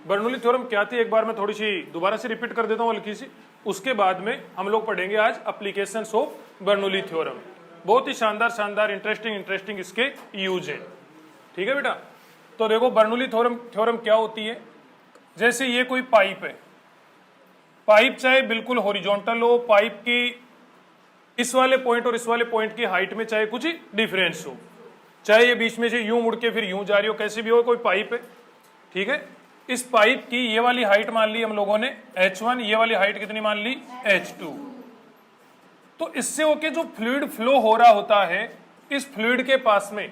Bernoulli theorem क्या थी एक बार मैं थोड़ी सी दोबारा से रिपीट कर देता हूँ हल्की सी, उसके बाद में हम लोग पढ़ेंगे आज एप्लीकेशंस ऑफ बर्नौली थ्योरम। बहुत ही शानदार शानदार इंटरेस्टिंग इसके यूज है। ठीक है बेटा, तो देखो बर्नौली थ्योरम क्या होती है। जैसे ये कोई पाइप है, पाइप चाहे बिल्कुल हॉरिजॉन्टल हो, पाइप की इस वाले पॉइंट और इस वाले पॉइंट की हाइट में चाहे कुछ डिफरेंस हो, चाहे ये बीच में से यूं मुड़ के फिर यूं जा रही हो, कैसे भी हो, कोई पाइप है। ठीक है, इस पाइप की ये वाली हाइट मान ली हम लोगों ने h1, ये वाली हाइट कितनी मान ली h2। तो इससे होके जो फ्लूइड फ्लो हो रहा होता है, इस फ्लूइड के पास में,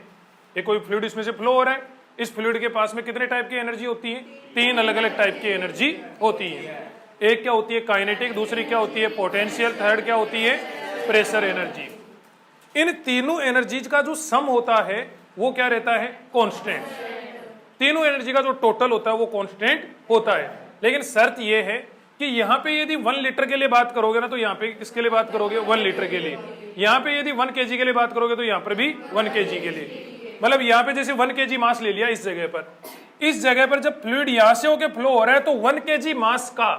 ये कोई फ्लूइड इसमें से फ्लो हो रहा है, इस फ्लूइड के पास में कितने टाइप की एनर्जी होती है? 3 अलग अलग टाइप की एनर्जी होती है। एक क्या होती है? काइनेटिक, दूसरी क्या होती है? पोटेंशियल, थर्ड क्या होती है? Pressure energy. इन तीनों एनर्जीज का जो सम होता है वो क्या रहता है? कांस्टेंट। तीनों एनर्जी का जो टोटल होता है वो कांस्टेंट होता है। लेकिन शर्त ये है कि यहाँ पे यदि 1 लीटर के लिए बात करोगे ना, तो यहाँ पे किसके लिए बात करोगे? 1 लीटर के लिए। यहाँ पे यदि 1 kg के लिए बात करोगे तो यहाँ पर भी 1 kg के लिए। मतलब यहाँ पे जैसे 1 kg मास ले लिया, इस जगह पर जब फ्लूइड यहाँ से होकर फ्लो हो रहा है तो 1 kg मास का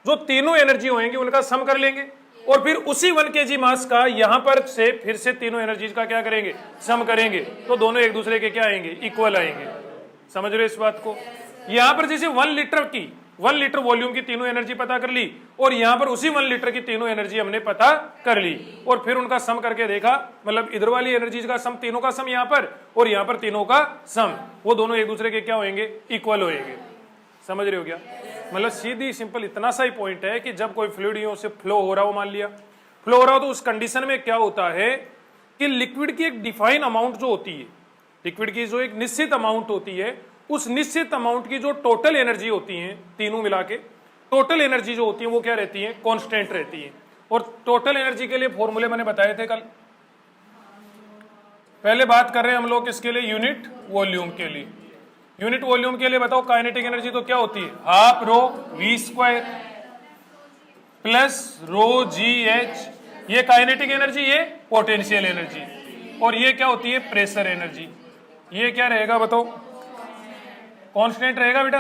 जो तीनों एनर्जी होंगी उनका सम कर लेंगे, और फिर उसी 1 kg मास का यहाँ पर से फिर से तीनों एनर्जीज का क्या करेंगे? सम करेंगे। तो दोनों एक दूसरे के क्या आएंगे? इक्वल आएंगे। समझ रहे हो इस बात को? यहाँ पर जैसे 1 लीटर वॉल्यूम की तीनों एनर्जी पता कर ली, और यहाँ पर उसी 1 लीटर की तीनों एनर्जी हमने पता कर ली, और फिर उनका सम करके देखा, मतलब इधर वाली एनर्जीज का सम, तीनों का सम यहाँ पर, और यहाँ पर तीनों का सम, वो दोनों एक दूसरे के क्या होंगे? इक्वल होंगे। समझ रहे हो क्या? मतलब सीधी सिंपल इतना सा ही पॉइंट है कि जब कोई फ्लूइड यूं से फ्लो हो रहा हो, मान लिया फ्लो हो रहा हो, तो उस कंडीशन में क्या होता है कि लिक्विड की एक डिफाइन अमाउंट जो होती है, लिक्विड की जो एक निश्चित अमाउंट होती है, उस निश्चित अमाउंट की जो टोटल एनर्जी होती है, तीनों मिला के टोटल एनर्जी जो होती है वो क्या रहती है? कांस्टेंट रहती है। और टोटल एनर्जी के लिए फॉर्मूले मैंने बताए थे कल। पहले बात कर रहे हैं हम लोग किसके लिए? यूनिट वॉल्यूम के लिए। यूनिट वॉल्यूम के लिए बताओ काइनेटिक एनर्जी तो क्या होती है? Half rho v square plus rho g h. ये काइनेटिक एनर्जी, ये पोटेंशियल एनर्जी, और ये क्या होती है? Pressure energy. ये क्या रहेगा बताओ? कांस्टेंट रहेगा बेटा?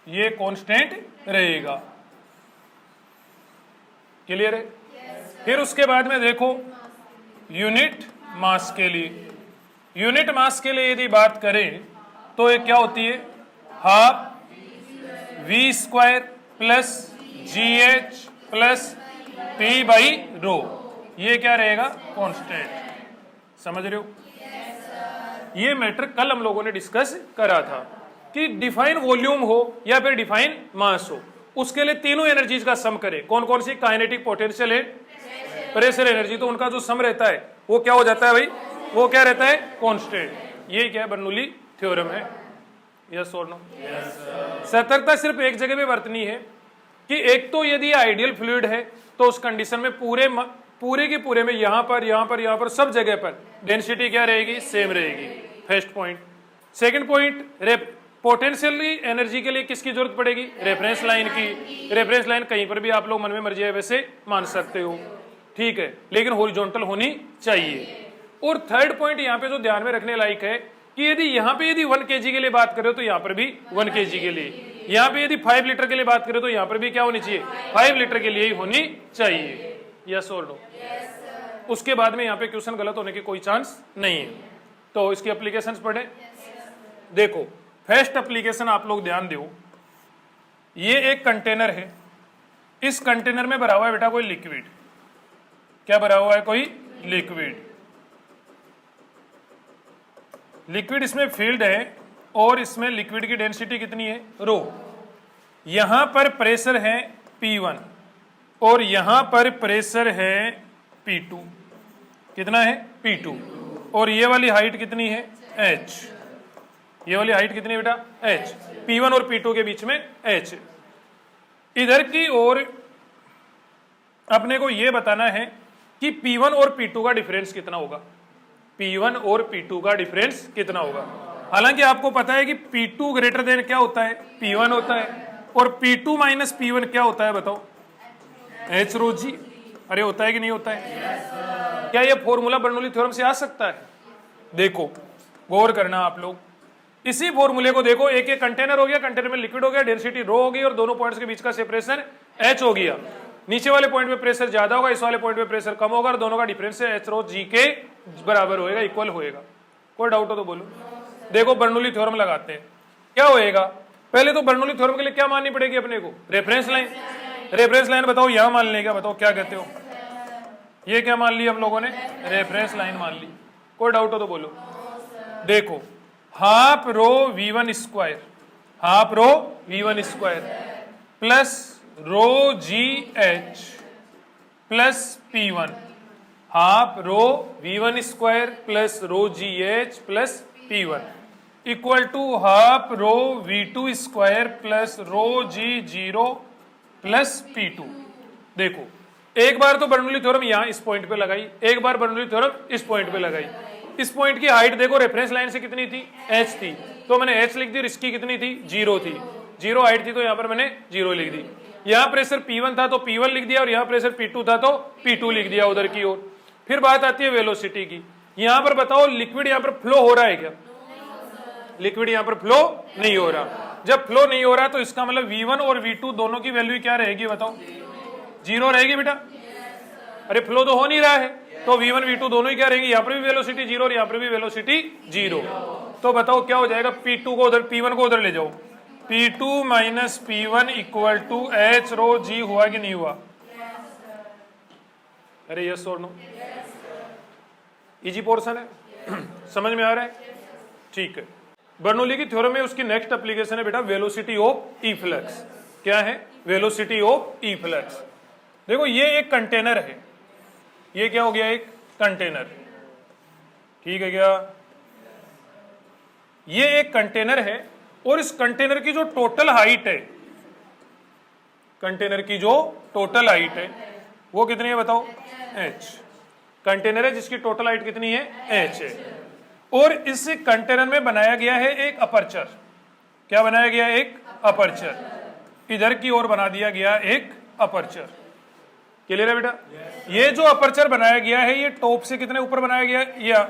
ये कांस्टेंट रहेगा। क्लियर है? फिर उसके बाद में देखो यूनिट मास के लिए, यूनिट मास के लिए यदि बात करें तो ये क्या होती है? Half v square plus g h plus p by rho. ये क्या रहेगा? कांस्टेंट। समझ रहे हो? ये मैटर कल हम लोगों ने डिस्कस करा था कि डिफाइन वॉल्यूम हो या फिर डिफाइन मास हो, उसके लिए तीनों एनर्जीज का सम करें। कौन कौन सी? काइनेटिक, पोटेंशियल है, प्रेशर एनर्जी। तो उनका जो सम रहता है वो क्या हो जाता है भाई? वो क्या रहता है? कांस्टेंट। ये क्या है? बर्नौली थ्योरम है। यस और नो? सतर्कता सिर्फ एक जगह पे बरतनी है कि एक तो यदि आइडियल फ्लूइड है तो उस कंडीशन में पूरे के पूरे में यहाँ पर सब जगह पर डेंसिटी क्या रहेगी? सेम रहेगी। First point. Second point, potentially energy के लिए किसकी जरूरत पड़ेगी? रेफरेंस लाइन की। रेफरेंस लाइन कहीं पर भी आप लोग मन में मर्जी है वैसे मान सकते हो, ठीक है, लेकिन हॉरिजॉन्टल होनी चाहिए। और थर्ड पॉइंट यहाँ पे जो ध्यान में रखने लायक है कि यदि यहाँ पे यदि 1 kg के लिए बात करें तो यहाँ पर भी 1 kg के लिए, यहाँ पे यदि 5 लीटर के लिए बात करें तो यहाँ पर भी क्या होनी चाहिए? 5 लीटर के लिए ही होनी चाहिए। यस और नो? उसके बाद में यहाँ पे क्वेश्चन गलत होने के कोई चांस नहीं है। तो इसकी एप्लीकेशंस पढ़े। देखो फर्स्ट एप्लीकेशन आप लोग ध्यान दो। ये एक कंटेनर है, इस कंटेनर में भरा हुआ है बेटा कोई लिक्विड। क्या भरा हुआ है? कोई लिक्विड। लिक्विड इसमें फील्ड है और इसमें लिक्विड की डेंसिटी कितनी है? रो। यहां पर प्रेशर है P1 और यहां पर प्रेशर है P2। कितना है? P2। और ये वाली हाइट कितनी है? H। ये वाली हाइट कितनी है बेटा? H। P1 और P2 के बीच में H। इधर की ओर अपने को ये बताना है कि P1 और P2 का डिफरेंस कितना होगा? P1 और P2 का डिफरेंस कितना होगा? हालांकि आपको पता है कि P2 ग्रेटर देन क्या होता है? P1 होता है, और P2 माइनस P1 क्या होता है बताओ? H रो जी। अरे होता है कि नहीं होता है? क्या ये फॉर्मूला बर्नौली थ्योरम से आ सकता है? देखो गौर करना आप लोग, इसी फॉर्मूले को देखो, एक एक कंटेनर हो गया, कंटेनर में लिक्विड हो गया, डेंसिटी रो हो गई और दोनों पॉइंट्स के बीच का सेपरेशन h हो गया। नीचे वाले पॉइंट पे प्रेशर ज्यादा होगा, इस वाले पॉइंट पे प्रेशर कम होगा और दोनों का डिफरेंस है h रो g के बराबर होएगा, इक्वल होएगा। कोई डाउट हो तो बोलो। देखो बर्नौली थ्योरम लगाते हैं, क्या होएगा? पहले तो बर्नौली थ्योरम के लिए क्या माननी पड़ेगी अपने को? Reference line. रेफरेंस लाइन बताओ यहां मान लेगा, बताओ क्या कहते हो? ये क्या मान ली हम लोगों ने? रेफरेंस लाइन मान ली। कोई डाउट हो तो बोलो। देखो half rho v1 square, half rho v1 square plus rho g h plus p1, half rho v1 square plus rho g h plus p1 equal to half rho v2 square plus rho g zero plus p2। देखो एक बार तो Bernoulli theorem यहां इस point पे लगाई, एक बार Bernoulli theorem इस point पे लगाई। इस पॉइंट की हाइट देखो रेफरेंस लाइन से कितनी थी? h थी, तो मैंने h लिख दी और इसकी कितनी थी? 0 थी। 0 हाइट थी तो यहां पर मैंने 0 लिख दी। यहां प्रेशर P1 था तो P1 लिख दिया और यहां प्रेशर P2 था तो P2 लिख दिया उधर की ओर। फिर बात आती है वेलोसिटी की। यहां पर बताओ लिक्विड यहां पर फ्लो हो रहा है क्या? लिक्विड यहां पर फ्लो नहीं हो रहा। जब फ्लो नहीं हो रहा तो इसका मतलब V1 और V2 दोनों की वैल्यू क्या रहेगी बताओ? 0 रहेगी बेटा। अरे फ्लो तो हो नहीं रहा है, तो V1 V2 दोनों ही क्या रहेंगे? यहाँ पर भी वेलोसिटी 0 और यहाँ पर भी वेलोसिटी 0। तो बताओ क्या हो जाएगा? P2 को उधर, P1 को उधर ले जाओ। P2 minus P1 equal to H rho G हुआ कि नहीं हुआ? अरे यस और नो? इजी पोर्शन है, समझ में आ रहा है? ठीक है। बर्नौली की थ्योरम में उसकी नेक्स्ट एप्लीकेशन है बेटा वेलोसिटी ऑफ ई फ्लक्स। क्या है? Velocity of E flux. देखो ये एक कंटेनर है, ये क्या हो गया? एक कंटेनर, ठीक है क्या? ये एक कंटेनर है और इस कंटेनर की जो टोटल हाइट है, कंटेनर की जो टोटल हाइट है वो कितनी है बताओ? h। कंटेनर है जिसकी टोटल हाइट कितनी है? h है। और इस कंटेनर में बनाया गया है एक अपर्चर। क्या बनाया गया? एक अपर्चर। इधर की ओर बना दिया गया एक अपर्चर। क्लियर है बेटा? ये जो अपर्चर बनाया गया है ये टॉप से कितने ऊपर बनाया गया है? या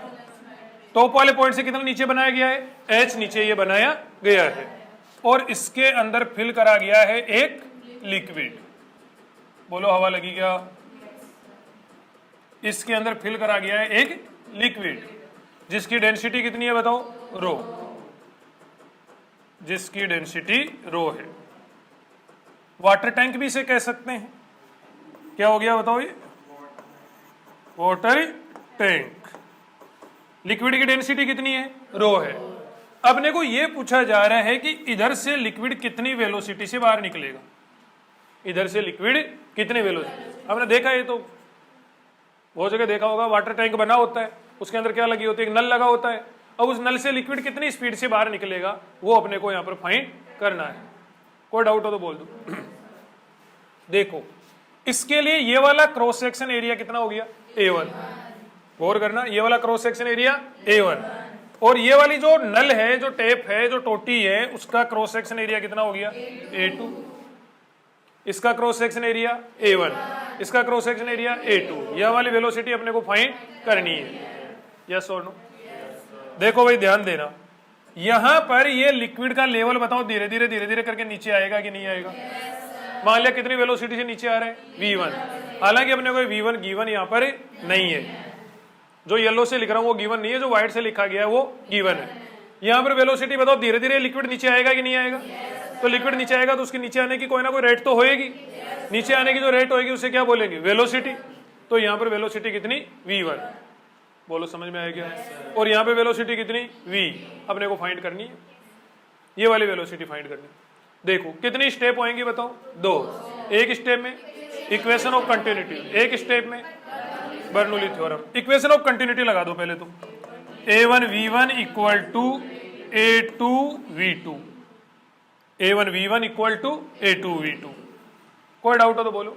टॉप वाले पॉइंट से कितना नीचे बनाया गया है? h नीचे ये बनाया गया है। और इसके अंदर फिल करा गया है एक लिक्विड। बोलो हवा लगी क्या? इसके अंदर फिल करा गया है एक लिक्विड जिसकी डेंसिटी कितनी है बताओ? रो। जिसकी डेंसिटी रो है। वाटर टैंक भी इसे कह सकते हैं। क्या हो गया बताओ? ये वाटर टैंक। लिक्विड की डेंसिटी कितनी है? रो है। अपने को यह पूछा जा रहा है कि इधर से लिक्विड कितनी वेलोसिटी से बाहर निकलेगा? इधर से लिक्विड कितनी वेलोसिटी? आपने देखा, ये तो बहुत जगह देखा होगा, वाटर टैंक बना होता है, उसके अंदर क्या लगी होती है? एक नल लगा होता है। अब उस नल से लिक्विड कितनी स्पीड से बाहर निकलेगा वो अपने को यहां पर फाइंड करना है। कोई डाउट हो तो बोल दो। देखो इसके लिए ये वाला क्रॉस सेक्शन एरिया कितना हो गया? A1। गौर करना, ये वाला क्रॉस सेक्शन एरिया A1 और ये वाली जो नल है, जो टेप है, जो टोटी है, उसका क्रॉस सेक्शन एरिया कितना हो गया? A2। इसका क्रॉस सेक्शन एरिया A1, इसका क्रॉस सेक्शन एरिया A2। यह वाली वेलोसिटी अपने को फाइंड करनी है। यस और नो? देखो भाई ध्यान देना, यहां पर ये लिक्विड का लेवल बताओ धीरे धीरे करके नीचे आएगा कि नहीं आएगा? मान लिया कितनी वेलोसिटी से नीचे आ रहा है? V1। हालांकि अपने को V1 गिवन यहां पर नहीं है। जो येलो से लिख रहा हूं वो गिवन नहीं है, जो व्हाइट से लिखा गया है वो गिवन है। यहां पर वेलोसिटी बताओ धीरे धीरे लिक्विड नीचे आएगा कि नहीं आएगा? तो लिक्विड नीचे आएगा तो उसके नीचे आने की कोई ना कोई रेट तो होएगी। नीचे आने की जो रेट होएगी उसे क्या बोलेंगे? वेलोसिटी। तो यहां पर वेलोसिटी कितनी? V1। बोलो समझ में आएगा? और यहां पे वेलोसिटी कितनी? V। अपने को फाइंड करनी है, ये वाली वेलोसिटी फाइंड करनी है। देखो कितनी स्टेप होंगी बताओ? 2। एक स्टेप में इक्वेशन ऑफ कंटिन्यूटी, एक स्टेप में Bernoulli theorem. Equation of continuity लगा दो पहले तो। A1 V1 equal to A2 V2। A1 V1 equal to A2 V2। कोई डाउट हो तो बोलो।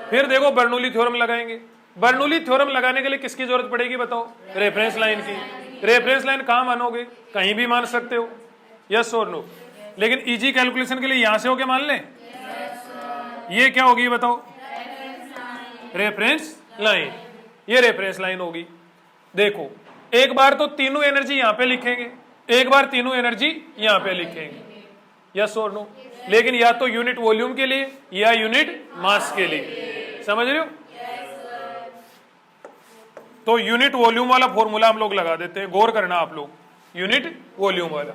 फिर देखो बर्नौली थ्योरम लगाएंगे। बर्नौली थ्योरम लगाने के लिए किसकी जरूरत पड़ेगी बताओ? रेफरेंस लाइन की। रेफरेंस लाइन कहां मानोगे? कहीं भी मान सकते हो। यस और नो? लेकिन इजी कैलकुलेशन के लिए यहां से होके मान लें। ये क्या होगी बताओ? Reference line. ये रेफरेंस लाइन होगी। देखो एक बार तो तीनों एनर्जी यहां पे लिखेंगे, एक बार तीनों एनर्जी यहां पे लिखेंगे, यस और नो। लेकिन या तो यूनिट वॉल्यूम के लिए या यूनिट मास के लिए, समझ रहे हो? तो यूनिट वॉल्यूम वाला फॉर्मूला हम लोग लगा देते हैं, गौर करना आप लोग, यूनिट वॉल्यूम वाला।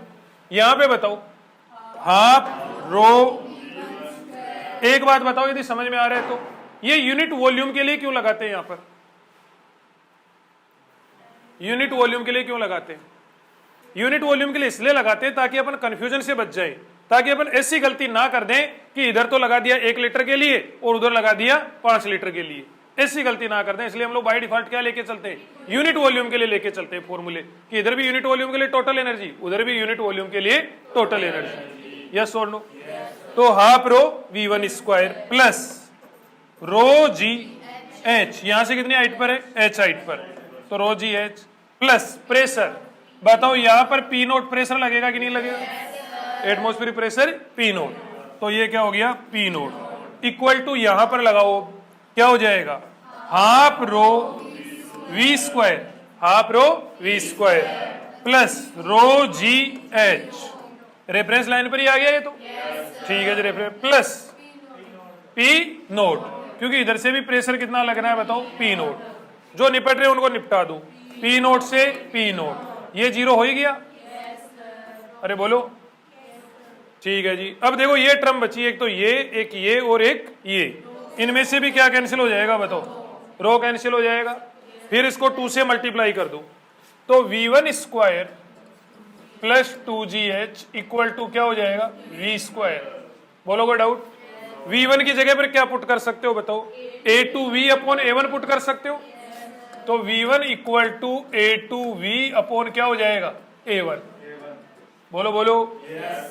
यहां पे बताओ हाफ रो, एक बात बताओ यदि समझ में आ रहा है तो, ये यूनिट वॉल्यूम के लिए क्यों लगाते हैं? यहां पर यूनिट वॉल्यूम के लिए क्यों लगाते हैं? यूनिट वॉल्यूम के लिए इसलिए लगाते हैं ताकि अपन कंफ्यूजन से बच जाए, ताकि अपन ऐसी गलती ना कर दें कि इधर तो लगा दिया 1 लीटर के लिए और उधर लगा दिया 5 लीटर के लिए, ऐसी गलती ना कर दें। इसलिए हम लोग बाय डिफॉल्ट क्या लेके चलते हैं? यूनिट वॉल्यूम के लिए लेके चलते हैं फॉर्मूले, कि इधर भी यूनिट वॉल्यूम के लिए टोटल एनर्जी, उधर भी यूनिट वॉल्यूम के लिए टोटल एनर्जी, यस और नो। तो half rho V1 square plus rho g H, यहां से कितनी हाइट पर है? h हाइट पर, तो रो जी एच प्लस प्रेशर, बताओ यहां पर P नोट प्रेशर लगेगा कि नहीं लगेगा? एटमॉस्फेरिक प्रेशर P नोट, तो ये क्या हो गया? P नोट इक्वल टू यहां पर लगाओ, क्या हो जाएगा? Half rho V square, half रो V square plus rho g H, reference line पर ही आ गया ये तो, ठीक है जी, रेफरेंस प्लस P नोट, क्योंकि इधर से भी प्रेशर कितना लग रहा है बताओ? P नोट, जो निपट रहे उनको निपटा दो, P नोट से P नोट, ये 0 हो ही गया, अरे बोलो, ठीक है जी। अब देखो ये टर्म बची, एक तो ये और एक ये, इनमें से भी क्या कैंसिल हो जाएगा बताओ? रो कैंसिल हो जाएगा, फिर इसको 2 से मल्टीप्लाई कर दो, तो V1 square plus 2GH equal to क्या हो जाएगा? V square. बोलो कोई डाउट? V1 की जगह पर क्या पुट कर सकते हो बताओ? A2V अपॉन A1 पुट कर सकते हो, तो V1 equal to A2V upon क्या हो जाएगा? A1। बोलो बोलो,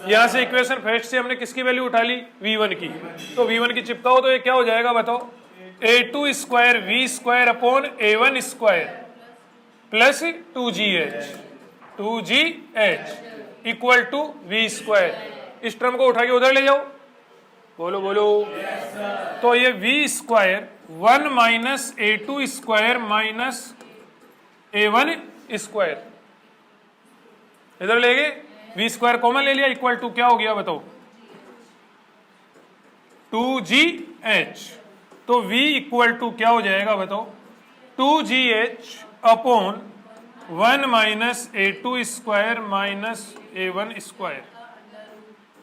यहां से इक्वेशन फर्स्ट से हमने किसकी वैल्यू उठा ली? V1 की, तो V1 की चिपकाओ तो ये क्या हो जाएगा बताओ? A2 square V square upon A1 square plus 2GH equal to V square. इस टर्म को उठा के उधर ले जाओ, बोलो बोलो, तो ये V square 1 minus A2 square minus A1 square, इधर ले गए, V स्क्वायर कॉमन ले लिया, इक्वल टू क्या हो गया बताओ? 2GH, तो V इक्वल टू क्या हो जाएगा बताओ? 2GH upon 1 minus A2 square minus A1 square,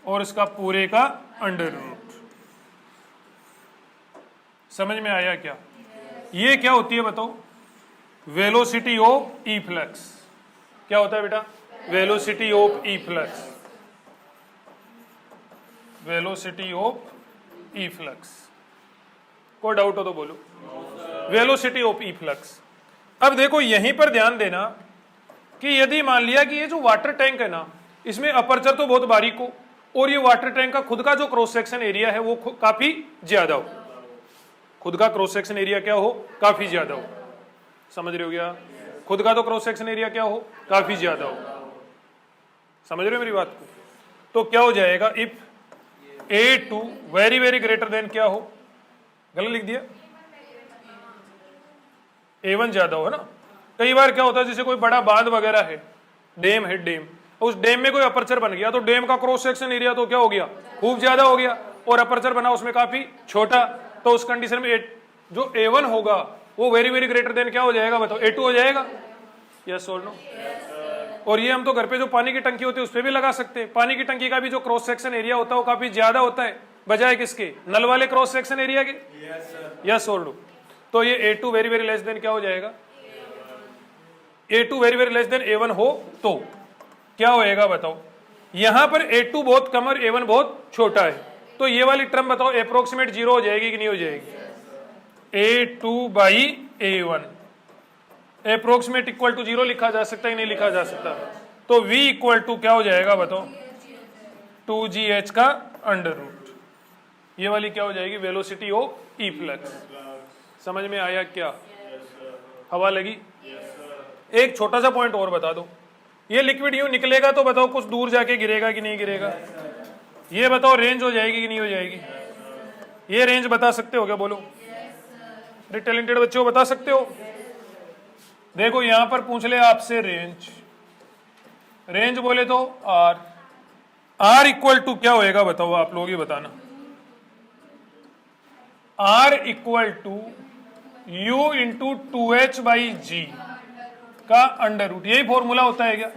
और इसका पूरे का अंडर रूट। समझ में आया क्या? ये क्या होती है बताओ? Velocity of E flux. क्या होता है बेटा? Velocity of E flux, velocity of E flux. कोई डाउट हो तो बोलो, वेलोसिटी ऑफ ई फ्लक्स। अब देखो यहीं पर ध्यान देना कि यदि मान लिया कि ये जो वाटर टैंक है ना, इसमें अपर्चर तो बहुत बारीक हो और ये वाटर टैंक का खुद का जो क्रॉस सेक्शन एरिया है वो काफी ज्यादा हो, खुद का क्रॉस सेक्शन एरिया क्या हो? काफी ज्यादा हो, समझ रहे हो क्या? खुद का तो क्रॉस सेक्शन एरिया क्या हो? काफी ज्यादा हो, समझ रहे हो मेरी बात को? तो क्या हो जाएगा? If A2 very very greater than क्या हो? गलत लिख दिया, A1 ज्यादा हो ना। कई बार क्या होता है, जैसे कोई बड़ा बांध वगैरह है, डैम है, डैम, उस डैम में कोई अपर्चर बन गया तो डैम का क्रॉस सेक्शन एरिया तो क्या हो गया? खूब ज्यादा हो गया, और अपर्चर बना उसमें काफी छोटा, तो उस कंडीशन में जो A1 होगा वो वेरी वेरी ग्रेटर देन क्या हो जाएगा बताओ? A2 हो जाएगा, यस और नो। और ये हम तो घर पे जो पानी की टंकी होती है उस पर भी लगा सकते हैं। पानी की टंकी का भी जो क्रॉस सेक्शन एरिया होता है वो काफी ज्यादा होता है बजाय किसके? नल वाले क्रॉस सेक्शन एरिया के, यस और नो। तो ये A2 very very less than क्या हो जाएगा? A2 very very less than A1 हो तो क्या होएगा बताओ? यहां पर A2 बहुत कम और A1 बहुत छोटा है, तो ये वाली टर्म बताओ अप्रोक्सीमेट 0 हो जाएगी कि नहीं हो जाएगी? A2 by A1 approximate equal to 0 लिखा जा सकता है कि नहीं लिखा जा सकता? तो V इक्वल टू क्या हो जाएगा बताओ? 2GH का अंडर रूट। ये वाली क्या हो जाएगी? Velocity of E flux. समझ में आया क्या? हवा लगी? एक छोटा सा पॉइंट और बता दो, ये लिक्विड यूं निकलेगा तो बताओ कुछ दूर जाके गिरेगा कि नहीं गिरेगा? ये बताओ रेंज हो जाएगी कि नहीं हो जाएगी? ये रेंज बता सकते हो क्या? बोलो, अरे टैलेंटेड बच्चों बता सकते हो? देखो यहां पर पूछ ले आपसे रेंज, रेंज बोले तो आर इक्वल टू क्या होएगा बताओ, आप लोग ही बताना। R equal to u into 2h by g का अंडर रूट, यही फॉर्मूला होता है क्या?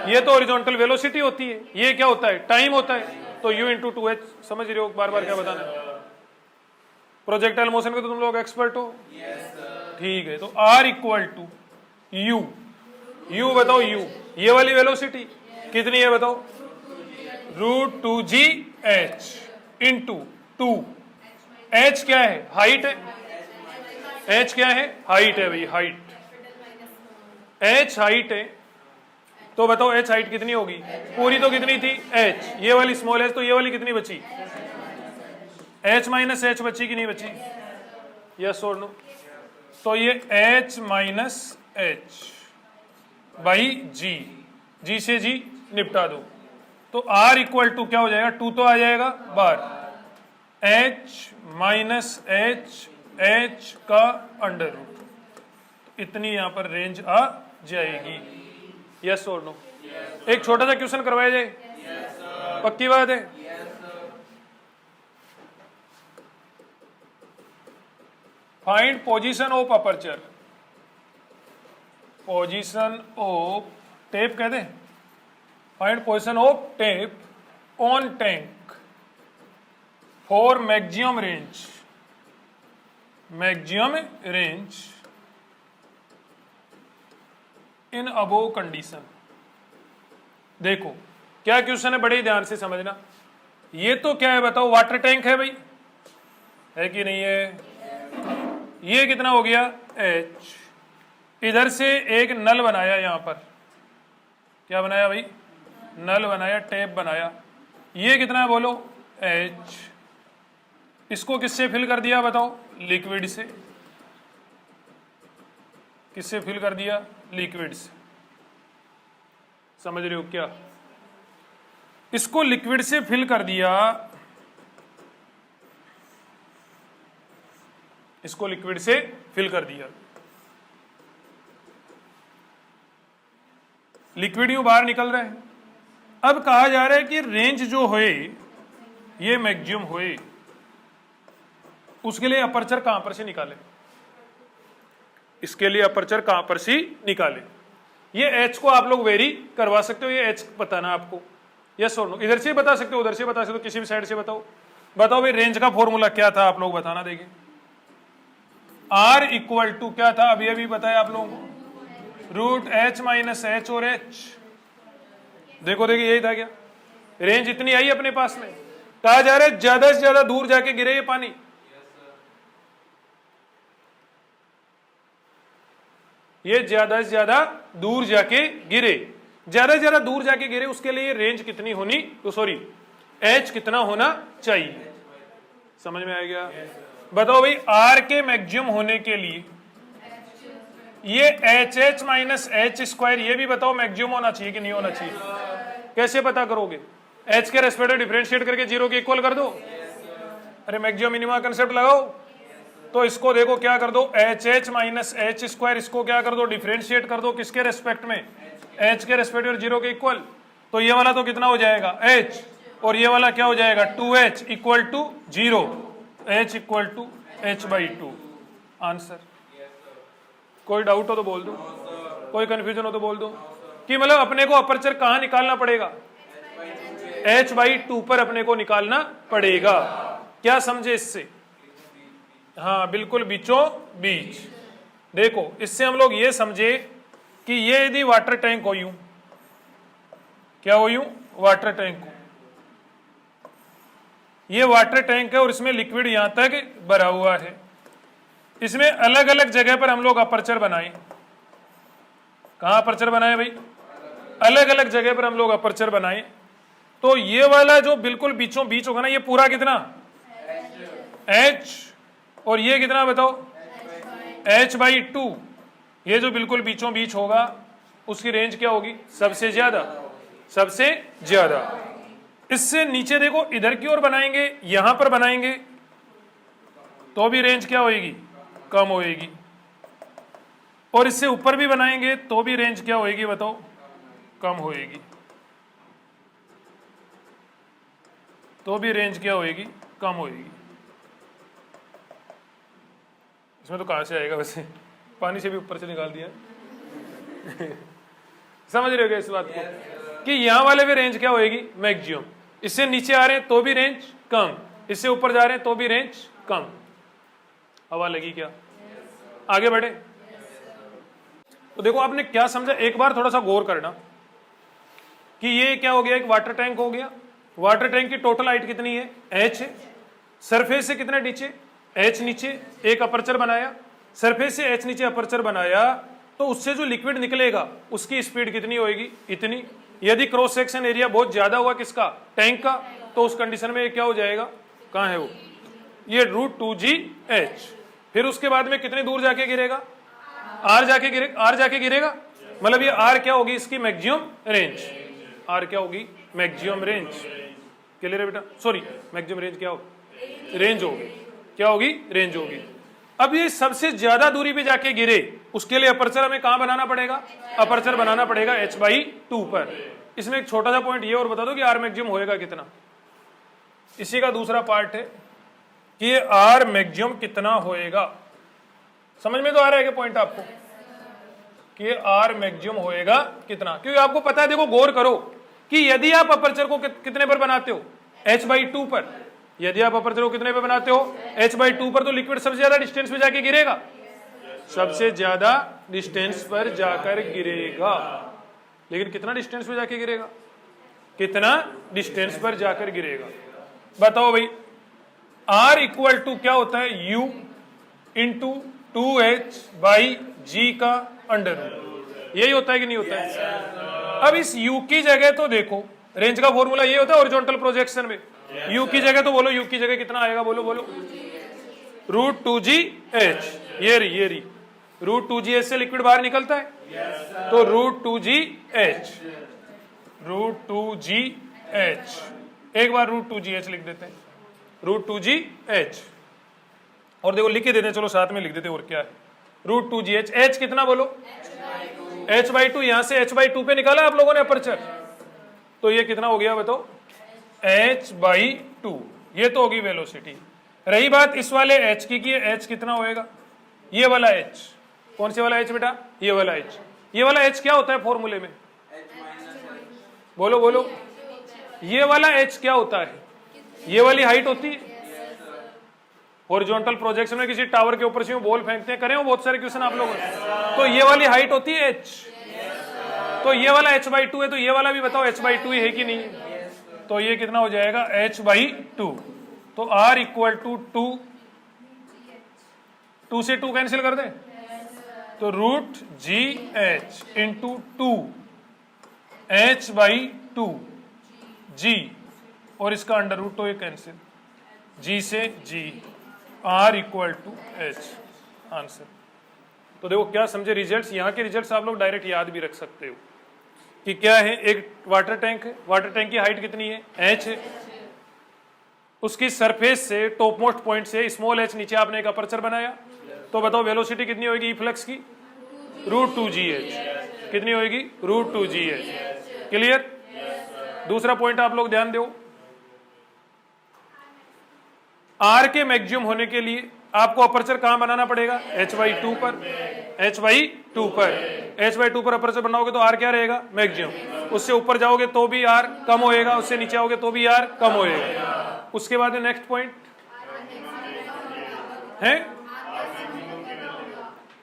ये तो हॉरिजॉन्टल वेलोसिटी होती है, ये क्या होता है? टाइम होता है। तो u इंटू 2h, समझ रहे हो बार बार क्या बताना है? प्रोजेक्टाइल मोशन के तो तुम लोग एक्सपर्ट हो। ठीक है, तो r इक्वल टू u बताओ, u ये वाली वेलोसिटी कितनी है बताओ? √2gh इंटू 2, h क्या है? हाइट है। h क्या है? हाइट है भाई, हाइट। h हाइट है, तो बताओ h हाइट कितनी होगी? पूरी तो कितनी थी? h, ये वाली स्मॉल h, तो ये वाली कितनी बची? h माइनस h बची कि नहीं बची? यस और नो? तो ये h माइनस h बाई जी, जी से जी निपटा दो, तो r इक्वल टू क्या हो जाएगा? 2 तो आ जाएगा बार, h माइनस h का अंडर रूट, इतनी यहां पर रेंज आ जाएगी। यस और नो? एक छोटा सा क्वेश्चन करवाया जाए? पक्की बात है? Find position of aperture, position of tape कहते हैं, find position of tape on tank for maximum range, maximum range in above condition. देखो क्या क्वेश्चन है, बड़े ही ध्यान से समझना। ये तो क्या है बताओ? वाटर टैंक है भाई, है कि नहीं है? ये कितना हो गया? h, इधर से एक नल बनाया, यहां पर क्या बनाया भाई? नल बनाया, टेप बनाया। ये कितना है बोलो? h, इसको किससे फिल कर दिया बताओ? लिक्विड से। किससे फिल कर दिया? लिक्विड से। समझ रहे हो क्या? इसको लिक्विड से फिल कर दिया, इसको लिक्विड से फिल कर दिया, लिक्विड यूं बाहर निकल रहे हैं। अब कहा जा रहा है कि रेंज जो होए, ये मैक्सिमम होए, उसके लिए अपर्चर कहां पर से निकाले? इसके लिए अपर्चर कहां पर से निकाले? ये h को आप लोग वेरी करवा सकते हो, ये h बताना आपको। यस और नो? इधर से बता सकते हो, उधर से बता सकते हो, किसी भी साइड से बताओ। बताओ भाई रेंज का फॉर्मूला क्या था, आप लोग बताना। देखिए r इक्वल टू क्या था, अभी अभी बताया आप लोगों को, √h माइनस h और h। देखो देखिए यही था क्या? रेंज इतनी आई अपने पास में, कहा जा रहा है ज्यादा से ज्यादा दूर जाके गिरे ये पानी। ये ज्यादा से ज्यादा दूर जाके गिरे, ज्यादा से ज्यादा दूर जाके गिरे, उसके लिए रेंज कितनी होनी, तो सॉरी h कितना होना चाहिए? समझ में आ गया? बताओ भाई r के मैक्सिमम होने के लिए ये HH माइनस h स्क्वायर, ये भी बताओ मैक्सिमम होना चाहिए कि नहीं होना चाहिए? कैसे पता करोगे? h के रेस्पेक्ट डिफरेंशिएट करके 0 के इक्वल कर दो। अरे मैक्सिमम मिनिमा कंसेप्ट लगाओ, तो इसको देखो क्या कर दो, HH माइनस h स्क्वायर, इसको क्या कर दो? डिफरेंशिएट कर दो। किसके रेस्पेक्ट में? h के रेस्पेक्ट में 0 के इक्वल। तो ये वाला तो कितना हो जाएगा? h, और ये वाला क्या हो जाएगा? 2h equal to 0, h equal to h by 2। Answer. कोई डाउट हो तो बोल दो, कोई कंफ्यूजन हो तो बोल दो, कि मतलब अपने को अपर्चर कहां निकालना पड़ेगा? h बाई 2 पर अपने को निकालना पड़ेगा। क्या समझे इससे? हाँ बिल्कुल, बीचों बीच। देखो इससे हम लोग ये समझे कि ये यदि वाटर टैंक हो यूं, क्या हो यूं? वाटर टैंक हो, ये वाटर टैंक है और इसमें लिक्विड यहां तक भरा हुआ है। इसमें अलग अलग जगह पर हम लोग अपर्चर बनाए। कहां अपर्चर बनाए भाई? अलग अलग जगह पर हम लोग अपर्चर बनाए। तो ये वाला जो बिल्कुल बीचों बीच होगा ना, ये पूरा कितना? h, और ये कितना बताओ? h by 2। ये जो बिल्कुल बीचों बीच होगा उसकी रेंज क्या होगी? सबसे ज्यादा, सबसे ज्यादा। इससे नीचे देखो, इधर की ओर बनाएंगे, यहां पर बनाएंगे तो भी रेंज क्या होएगी? कम होएगी। और इससे ऊपर भी बनाएंगे तो भी रेंज क्या होएगी बताओ? कम होएगी, तो भी रेंज क्या होएगी, कम होएगी। इसमें तो कहां से आएगा वैसे, पानी से भी ऊपर से निकाल दिया समझ रहे हो इस बात को कि यहां वाले भी रेंज क्या होएगी, मैक्सिमम। इससे नीचे आ रहे हैं तो भी रेंज कम, इससे ऊपर जा रहे हैं तो भी रेंज कम। हवा लगी क्या, आगे बढ़े। तो देखो आपने क्या समझा, एक बार थोड़ा सा गौर करना कि ये क्या हो गया, एक वाटर टैंक हो गया। वाटर टैंक की टोटल हाइट कितनी है, h है। सरफेस से कितना नीचे, h नीचे, एक अपर्चर बनाया। सरफेस से h नीचे अपर्चर बनाया तो उससे जो लिक्विड निकलेगा उसकी स्पीड कितनी होगी, इतनी। यदि क्रॉस सेक्शन एरिया बहुत ज्यादा हुआ किसका, टैंक का, तो उस कंडीशन में क्या हो जाएगा, कहां है वो, ये √2gh। फिर उसके बाद में कितने दूर जाके गिरेगा, r जाके गिरेगा, मतलब ये r क्या होगी, इसकी मैक्सिमम रेंज। r क्या होगी, मैक्सिमम रेंज। क्लियर है बेटा, सॉरी मैक्सिमम रेंज क्या होगी, रेंज होगी, क्या होगी, रेंज होगी। अब ये सबसे ज्यादा दूरी पे जाके गिरे, उसके लिए अपर्चर हमें कहां बनाना पड़ेगा, अपर्चर बनाना पड़ेगा h/2 पर। इसमें एक छोटा सा पॉइंट ये और बता दो कि r मैक्सिमम होएगा कितना। इसी का दूसरा पार्ट है कि ये r मैक्सिमम कितना होएगा। समझ में तो आ रहा है कि पॉइंट आपको, कि ये r मैक्सिमम होएगा कितना, क्योंकि आपको पता है, देखो गौर करो कि यदि आप अपर्चर को कितने पर बनाते हो, h/2 पर। यदि आप अपर्चर को कितने पे बनाते हो, h/2 पर, तो लिक्विड सबसे ज्यादा डिस्टेंस पे जाके गिरेगा, सबसे ज्यादा डिस्टेंस पर जाकर गिरेगा। लेकिन कितना डिस्टेंस पे जाके गिरेगा, कितना डिस्टेंस पर जाकर गिरेगा, बताओ भाई। R इक्वल टू क्या होता है, U इंटू 2h/g का अंडर, यही होता है कि नहीं होता है। अब इस U की जगह तो देखो, रेंज का फॉर्मूला ये होता है हॉरिजॉन्टल प्रोजेक्शन में। U की जगह तो बोलो, U की जगह कितना आएगा, बोलो बोलो, √2gh। ये रही √2gh से लिक्विड बाहर निकलता है, तो √2gh, एक बार √2gh लिख देते हैं, √2gh। और देखो लिख के देते हैं, चलो साथ में लिख देते हैं, और क्या है, √2gh। h कितना बोलो, h/2। यहां से h/2 पे निकाला आप लोगों ने अपर्चर, तो ये कितना हो गया बताओ, h/2। ये तो होगी वेलोसिटी। रही बात इस वाले h की, h कितना होएगा, ये वाला h। कौन से वाला h बेटा, ये वाला h। ये वाला h क्या होता है फॉर्मूले में, बोलो बोलो, ये वाला h क्या होता है, ये वाली हाइट होती है। हॉरिजॉन्टल प्रोजेक्शन में किसी टावर के ऊपर से बॉल फेंकते हैं, करे हो बहुत सारे क्वेश्चन आप लोगों ने, तो ये वाली हाइट होती है h। तो ये वाला h/2 है, तो ये वाला भी बताओ h/2 है कि नहीं, तो ये कितना हो जाएगा, h/2। तो r इक्वल टू 2 से 2 कैंसिल कर दे, तो √gh इंटू 2h/2 g, और इसका अंडर √ तो ये कैंसिल, g से g, r equal to h, answer. तो देखो क्या समझे रिजल्ट्स, यहाँ के रिजल्ट्स आप लोग डायरेक्ट याद भी रख सकते हो कि क्या है। एक वाटर टैंक है, वाटर टैंक की हाइट कितनी है, h है। उसकी सरफेस से टॉप मोस्ट पॉइंट से स्मॉल h नीचे आपने एक अपर्चर बनाया, तो बताओ वेलोसिटी कितनी होगी फ्लक्स की, √2gh। कितनी होगी, √2gh। क्लियर। दूसरा पॉइंट आप लोग ध्यान दो, r के मैक्सिमम होने के लिए आपको अपर्चर कहां बनाना पड़ेगा, h/2 पर, h/2 पर अपर्चर बनाओगे तो r क्या रहेगा, मैक्सिमम। उससे ऊपर जाओगे तो भी r कम होएगा, उससे नीचे आओगे तो भी r कम होएगा। उसके बाद नेक्स्ट पॉइंट है,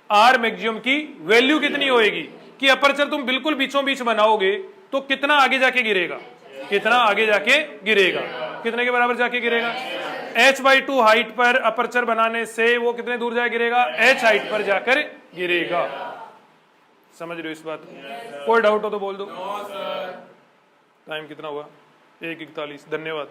r मैक्सिमम की वैल्यू कितनी होएगी, कि अपर्चर तुम बिल्कुल बीचों बीच बनाओगे तो कितना आगे जाके गिरेगा, कितना आगे जाके गिरेगा, कितने के बराबर जाके गिरेगा, h/2 हाइट पर अपर्चर बनाने से वो कितने दूर जाके गिरेगा, h हाइट पर जाकर गिरेगा। समझ रहे हो इस बात को, कोई डाउट हो तो बोल दो। टाइम कितना हुआ, 1:41। धन्यवाद।